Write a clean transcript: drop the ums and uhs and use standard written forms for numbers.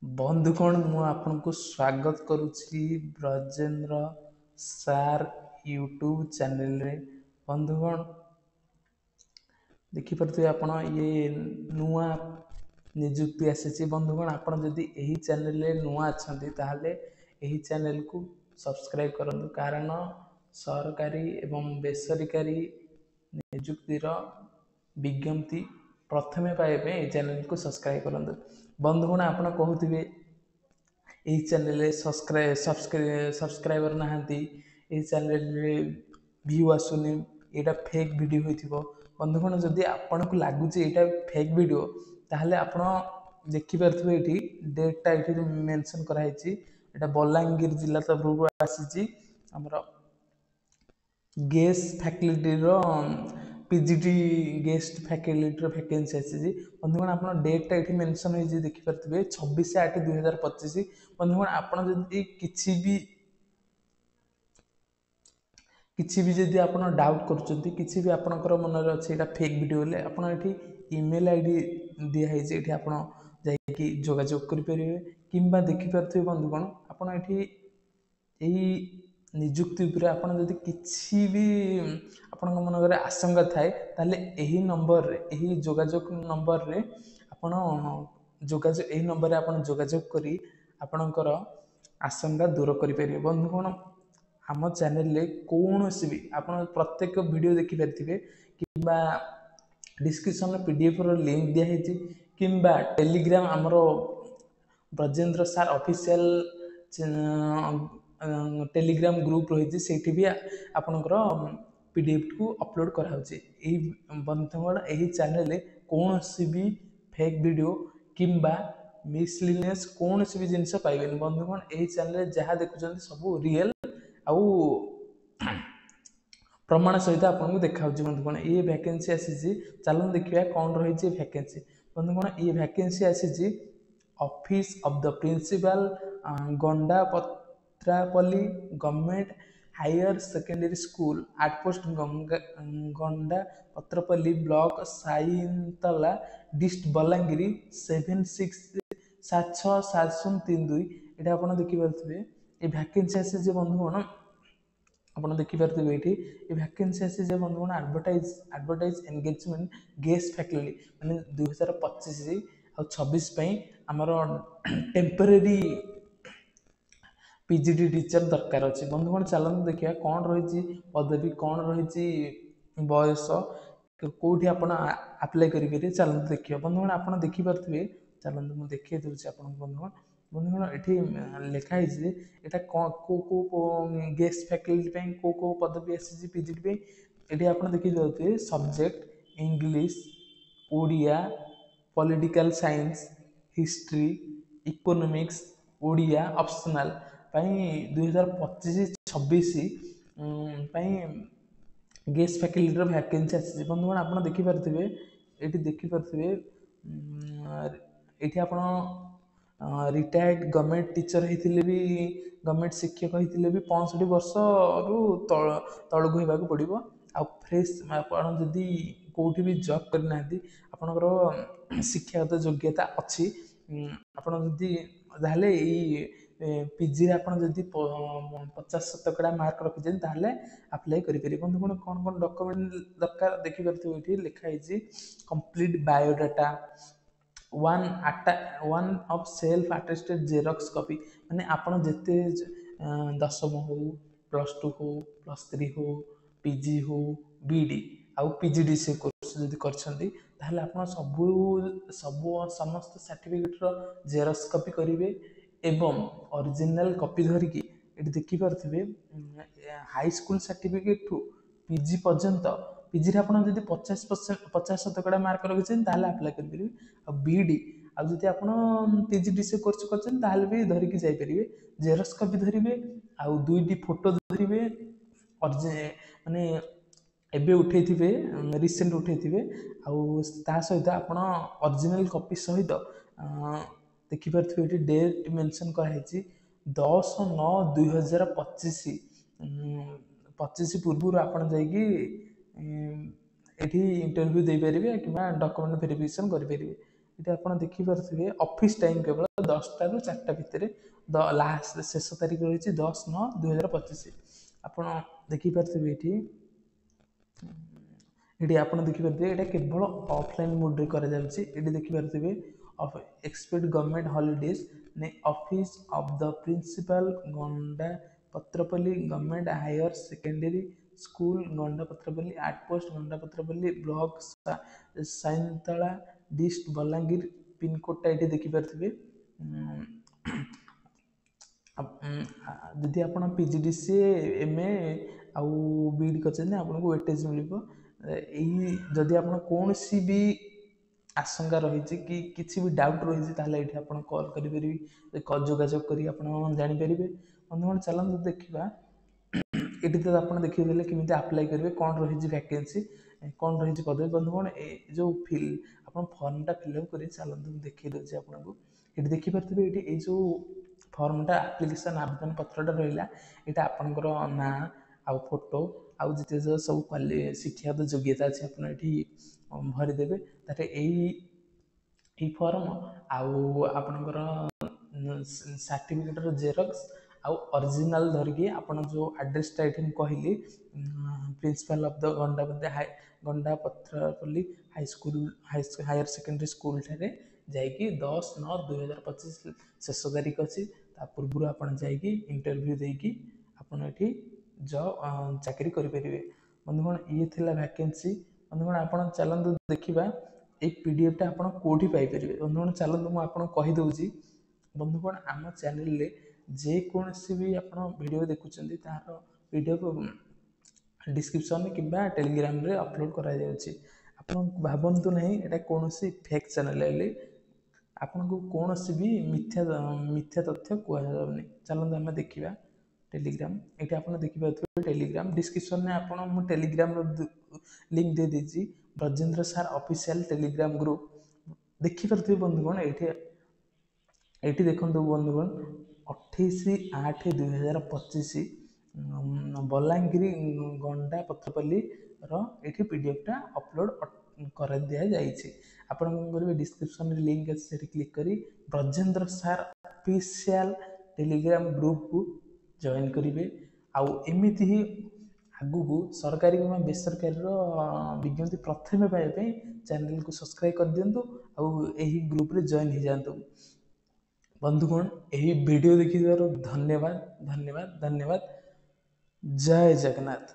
ବନ୍ଧୁଗଣ ମୁଁ ଆପଣଙ୍କୁ ସ୍ୱାଗତ କରୁଛି ବ୍ରଜେନ୍ଦ୍ର ସାର୍ ୟୁଟ୍ୟୁବ୍ ଚ୍ୟାନେଲରେ। ବନ୍ଧୁଗଣ ଦେଖିପାରୁଥିବେ ଆପଣ ଇଏ ନୂଆ ନିଯୁକ୍ତି ଆସିଛି। ବନ୍ଧୁଗଣ ଆପଣ ଯଦି ଏହି ଚ୍ୟାନେଲରେ ନୂଆ ଅଛନ୍ତି ତାହେଲେ ଏହି ଚ୍ୟାନେଲକୁ ସବସ୍କ୍ରାଇବ୍ କରନ୍ତୁ, କାରଣ ସରକାରୀ ଏବଂ ବେସରକାରୀ ନିଯୁକ୍ତିର ବିଜ୍ଞପ୍ତି ପ୍ରଥମେ ପାଇବା ପାଇଁ ଏହି ଚ୍ୟାନେଲକୁ ସବସ୍କ୍ରାଇବ୍ କରନ୍ତୁ। ବନ୍ଧୁଗଣ ଆପଣ କହୁଥିବେ ଏହି ଚ୍ୟାନେଲରେ ସବସ୍କ୍ରାଇବର ନାହାନ୍ତି, ଏହି ଚ୍ୟାନେଲରେ ଭିଉ ଆସୁନି, ଏଇଟା ଫେକ୍ ଭିଡ଼ିଓ ହୋଇଥିବ। ବନ୍ଧୁଗଣ ଯଦି ଆପଣଙ୍କୁ ଲାଗୁଛି ଏଇଟା ଫେକ୍ ଭିଡ଼ିଓ ତାହେଲେ ଆପଣ ଦେଖିପାରୁଥିବେ ଏଇଠି ଡେଟ୍ଟା ଏଇଠି ମେନସନ୍ କରାହେଇଛି। ଏଇଟା ବଲାଙ୍ଗୀର ଜିଲ୍ଲା ତରଫରୁ ଆସିଛି। ଆମର ଗେଷ୍ଟ ଫ୍ୟାକଲ୍ଟିର ପିଜିଟି ଗେଷ୍ଟ ଫ୍ୟାକଲ୍ଟିର ଭ୍ୟାକେନ୍ସି ଆସିଛି। ବନ୍ଧୁଗଣ ଆପଣ ଡେଟ୍ଟା ଏଠି ମେନସନ୍ ହେଇଛି ଦେଖିପାରୁଥିବେ 26/8/2025। ବନ୍ଧୁଗଣ ଆପଣ ଯଦି କିଛି ବି ଯଦି ଆପଣ ଡାଉଟ୍ କରୁଛନ୍ତି, କିଛି ବି ଆପଣଙ୍କର ମନରେ ଅଛି ଏଇଟା ଫେକ୍ ଭିଡ଼ିଓ ହେଲେ, ଆପଣ ଏଠି ଇମେଲ୍ ଆଇ ଡ଼ି ଦିଆହେଇଛି, ଏଠି ଆପଣ ଯାଇକି ଯୋଗାଯୋଗ କରିପାରିବେ। କିମ୍ବା ଦେଖିପାରୁଥିବେ ବନ୍ଧୁଗଣ ଆପଣ ଏଠି ଏହି ନିଯୁକ୍ତି ଉପରେ ଆପଣ ଯଦି କିଛି ବି ଆପଣଙ୍କ ମନରେ ଆଶଙ୍କା ଥାଏ ତାହେଲେ ଏହି ନମ୍ବରରେ, ଏହି ଯୋଗାଯୋଗ ନମ୍ବରରେ ଆପଣ ଏହି ନମ୍ବରରେ ଆପଣ ଯୋଗାଯୋଗ କରି ଆପଣଙ୍କର ଆଶଙ୍କା ଦୂର କରିପାରିବେ। ବନ୍ଧୁଗଣ ଆମ ଚ୍ୟାନେଲରେ କୌଣସି ବି ଆପଣ ପ୍ରତ୍ୟେକ ଭିଡ଼ିଓ ଦେଖିପାରିଥିବେ, କିମ୍ବା ଡିସ୍କ୍ରିପସନ୍ରେ PDFର ଲିଙ୍କ୍ ଦିଆହେଇଛି, କିମ୍ବା ଟେଲିଗ୍ରାମ ଆମର Brajendra sir official Telegram group ରହିଛି, ସେଇଠି ବି ଆପଣଙ୍କର PDFକୁ ଅପଲୋଡ଼ କରାହେଉଛି। ଏହି ବନ୍ଧୁଗଣ ଏହି ଚ୍ୟାନେଲରେ କୌଣସି ବି ଫେକ୍ ଭିଡ଼ିଓ କିମ୍ବା ମିସଲିନିୟସ୍ କୌଣସି ବି ଜିନିଷ ପାଇବେନି। ବନ୍ଧୁଗଣ ଏହି ଚ୍ୟାନେଲରେ ଯାହା ଦେଖୁଛନ୍ତି ସବୁ ରିଏଲ୍ ଆଉ ପ୍ରମାଣ ସହିତ ଆପଣଙ୍କୁ ଦେଖାଉଛି। ବନ୍ଧୁଗଣ ଏ ଭ୍ୟାକେନ୍ସି ଆସିଛି, ଚାଲନ୍ତୁ ଦେଖିବା କ'ଣ ରହିଛି ଏ ଭ୍ୟାକେନ୍ସି। ବନ୍ଧୁଗଣ ଏ ଭ୍ୟାକେନ୍ସି ଆସିଛି office of the principal, Gandapatrapalli government higher secondary school, outpost Gandapatrapalli block, Saintala district, Balangir 767032। ଏଇଟା ଆପଣ ଦେଖିପାରୁଥିବେ ଏ ଭ୍ୟାକେନ୍ସି ଆସିଛି। ବନ୍ଧୁଗଣ ଆପଣ ଦେଖିପାରୁଥିବେ ଏଇଠି ଏ ଭ୍ୟାକେନ୍ସି ଆସିଛି। ବନ୍ଧୁଗଣ ଆଡଭର୍ଟାଇଜ ଏନଗେଜମେଣ୍ଟ ଗେଷ୍ଟ ଫ୍ୟାକଲ୍ଟି, ମାନେ 2025 ଆଉ 26 ପାଇଁ ଆମର ଟେମ୍ପୋରାରୀ PGT ଟିଚର ଦରକାର ଅଛି। ବନ୍ଧୁଗଣ ଚାଲନ୍ତୁ ଦେଖିବା କ'ଣ ରହିଛି ପଦବୀ, କ'ଣ ରହିଛି ବୟସ, କେଉଁଠି ଆପଣ ଆପ୍ଲାଏ କରିପାରିବେ, ଚାଲନ୍ତୁ ଦେଖିବା। ବନ୍ଧୁଗଣ ଆପଣ ଦେଖିପାରୁଥିବେ, ଚାଲନ୍ତୁ ମୁଁ ଦେଖାଇ ଦେଉଛି ଆପଣଙ୍କୁ। ବନ୍ଧୁଗଣ ଏଠି ଲେଖା ହେଇଛି ଯେ ଏଇଟା କେଉଁ ଗେଷ୍ଟ ଫ୍ୟାକଲ୍ଟି ପାଇଁ କେଉଁ ପଦବୀ ଆସିଛି PGT ପାଇଁ। ଏଠି ଆପଣ ଦେଖିପାରୁଥିବେ subject English, Odia, political science, history, economics, Odia optional ପାଇଁ 2025-26 ପାଇଁ ଗେଷ୍ଟ ଫ୍ୟାକଲ୍ଟିର ଭ୍ୟାକେନ୍ସି ଆସିଛି। ବନ୍ଧୁଗଣ ଆପଣ ଦେଖିପାରୁଥିବେ, ଏଠି ଦେଖିପାରୁଥିବେ ଏଠି ଆପଣ ରିଟାୟାର୍ଡ଼ ଗଭର୍ଣ୍ଣମେଣ୍ଟ ଟିଚର ହେଇଥିଲେ ବି, ଗଭର୍ଣ୍ଣମେଣ୍ଟ ଶିକ୍ଷକ ହେଇଥିଲେ ବି 65 ବର୍ଷରୁ ତଳକୁ ହେବାକୁ ପଡ଼ିବ। ଆଉ ଫ୍ରେଶ୍ ଆପଣ ଯଦି କେଉଁଠି ବି ଜବ୍ କରିନାହାନ୍ତି, ଆପଣଙ୍କର ଶିକ୍ଷାଗତ ଯୋଗ୍ୟତା ଅଛି, ଆପଣ ଯଦି ତାହେଲେ ଏଇ PGରେ ଆପଣ ଯଦି 50% ମାର୍କ ରଖିଛନ୍ତି ତାହେଲେ ଆପ୍ଲାଏ କରିପାରିବେ। ବନ୍ଧୁଗଣ କ'ଣ କ'ଣ ଡକୁମେଣ୍ଟ ଦରକାର ଦେଖିପାରୁଥିବେ, ଏଠି ଲେଖା ହେଇଛି complete biodata, one of self attested xerox copy, ମାନେ ଆପଣ ଯେତେ ଦଶମ ହଉ, +2 ହଉ, +3 ହଉ, PG ହଉ, BD ଆଉ PGDC କୋର୍ସ ଯଦି କରିଛନ୍ତି ତାହେଲେ ଆପଣ ସମସ୍ତ ସାର୍ଟିଫିକେଟର ଜେରକ୍ସ କପି କରିବେ। ଏବଂ ଅରିଜିନାଲ କପି ଧରିକି ଏଠି ଦେଖିପାରୁଥିବେ ହାଇସ୍କୁଲ ସାର୍ଟିଫିକେଟଠୁ PG ପର୍ଯ୍ୟନ୍ତ, PGରେ ଆପଣ ଯଦି 50% ମାର୍କ ରଖିଛନ୍ତି ତାହେଲେ ଆପ୍ଲାଏ କରିପାରିବେ। ଆଉ BD ଆଉ ଯଦି ଆପଣ PGDC କୋର୍ସ କରିଛନ୍ତି ତାହେଲେ ବି ଧରିକି ଯାଇପାରିବେ। ଜେରକ୍ସ କପି ଧରିବେ, ଆଉ 2ଟି ଫଟୋ ଧରିବେ, ମାନେ ଏବେ ଉଠେଇଥିବେ, ରିସେଣ୍ଟ ଉଠେଇଥିବେ, ଆଉ ତା ସହିତ ଆପଣ ଅରିଜିନାଲ କପି ସହିତ ଦେଖିପାରୁଥିବେ ଏଠି ଡେଟ୍ ମେନସନ୍ କରାହେଇଛି 10/9/2025 ପୂର୍ବରୁ ଆପଣ ଯାଇକି ଏଠି ଇଣ୍ଟରଭ୍ୟୁ ଦେଇପାରିବେ କିମ୍ବା ଡକୁମେଣ୍ଟ ଭେରିଫିକେସନ୍ କରିପାରିବେ। ये आप देखिपे ऑफिस टाइम केवल 10टा ରୁ 4ଟା भितर लास्ट शेष तारीख रही 10/9/2025 आप देखिपे ये आप देखिपे ये केवल ऑफलाइन मोड ये देखिपे एक्सपेक्ट गवर्नमेंट हॉलीडेज ने ऑफिस ऑफ द प्रिंसिपल गंडा पत्रपल्ली गवर्नमेंट हायर सेकेंडरी स्कूल गंडा पत्रपल्ली आर्ट पोस्ट गंडा पत्रपल्ली ब्लॉक साइंतला डिस्ट बलांगीर पिनकोडटा ये देखिपे जदि आप पीजीडीसी एमए आउ बीडी कर आपको वेटेज मिल यही जदि आप कौन सी भी आशंका रही कि किसी भी डाउट रही ये आप कॉल करेंगे जोगाजोग कर जापर बंधुगण चलते देखा ये तो आप देखिए केमी आप्लाय करेंगे कौन रही वैकेंसी कौन रही पदवी बंधुगण जो फिल आप फर्मटा फिलअप कर चलते देखिए दूसरी आपको ये देखिपे ये जो फर्मटा आप्लिकेसन आवेदन पत्रटा रहा यहाँ आपंकर ना आउ फोटो आउ जिते जो सब शिक्षागत योग्यता अच्छी आप भरीदेवे तार यही फर्म आउ आपणकर सर्टिफिकेटर जेरक्स आउ ओरिजिनल धरिकी आप जो आड्रेसटा ये कहली principal of the Gandapatrapalli high school higher secondary school ठारे जाइकी 10/9/2025 शेष तारीख अच्छी पूर्व आप इंटरव्यू देकी आपड़ ये जॉब चाकरी करेंगे बंधुगण ये थिला वैकेंसी बंधुगण आप चलते देखा ये पीडीएफटा आप कौटी पाइपर बंधुगण चलते मुझे कहीदे बंधुगण आम चैनल जेकोसी भी आप वीडियो देखुं तार पीडीएफ डिस्क्रिप्शन कि टेलीग्राम रे अपलोड करा आप भावतु नहीं ये कौन फेक चैनल आपन को कौन भी मिथ्या तथ्य कहनी चलते आम देखा टेलीग्राम ये आप देखिए टेलीग्राम डिस्क्रिप्शन में आप टेलीग्राम लिंक दे दीजिए ब्रजेंद्र सार ऑफिशियल टेलीग्राम ग्रुप देखिपे बंधुगण ये देखो बंधुगण 28/8/2025 बलांगीर गंडा पत्रपल्ली ये पीडीएफटा अपलोड कर दि जाइए आप डिस्क्रिप्शन लिंक अच्छे क्लिक करी ब्रजेंद्र सार ऑफिशियल टेलीग्राम ग्रुप को जॉइन करेंगे आमती ही आगू सरकारी कि बेसरकारी विज्ञप्ति प्रथम पाइबा चैनल को सब्सक्राइब कर दिंतु आउ ग्रुप रे जॉइन हो जातु बंधुगण यही वीडियो देखिबार धन्यवाद धन्यवाद धन्यवाद जय जगन्नाथ।